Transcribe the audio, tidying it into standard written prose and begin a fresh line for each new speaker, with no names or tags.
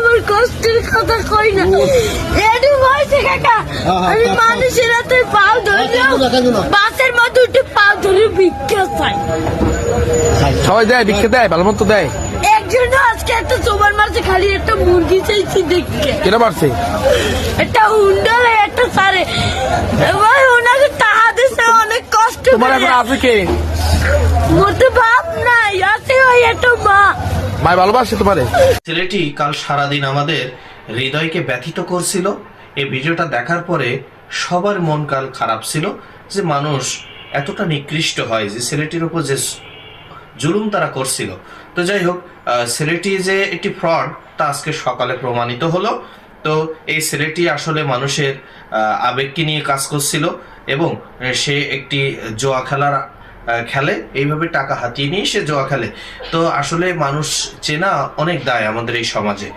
আমার কষ্টের কথা কই না এডু হইছে কাকা আমি মানুষের হাতে পাও ধরলাম বাসের মধ্যে উঠে পাও ধরে ভিক্ষা চাই
সবাই দেয়, ভিক্ষা দেয়, ভালো মতো দেয়।
একজন আজকে একটা সোবার মারছে খালি একটা মুরগি চাইছি দেখে
কেন মারছে?
একটা হুন্ডালে একটা সারে ভাই ওনাকে টাকা দিছে অনেক কষ্ট
তোমার এখন আছে কে?
মোটে বাপ নাই আছে ওই একটা মা
ভাই ভালোবাসে তোমারে।
ছেলেটি কাল সারাদিন আমাদের হৃদয়কে ব্যথিত করছিল। এই ভিডিওটা দেখার পরে সবার মন কাল খারাপ ছিল যে মানুষ এতটা নিকৃষ্ট হয়, যে ছেলেটির উপর যে জুলুম তারা করছিল। তো যাই হোক, ছেলেটি যে একটি ফ্রড তা আজকে সকালে প্রমাণিত হলো। তো এই ছেলেটি আসলে মানুষের আবেগকে নিয়ে কাজ করছিল এবং সে একটি জুয়া খেলে, এইভাবে টাকা হাতিয়ে নিয়ে সে জুয়া খেলে। তো আসলে মানুষ চেনা অনেক দায় আমাদের এই সমাজে।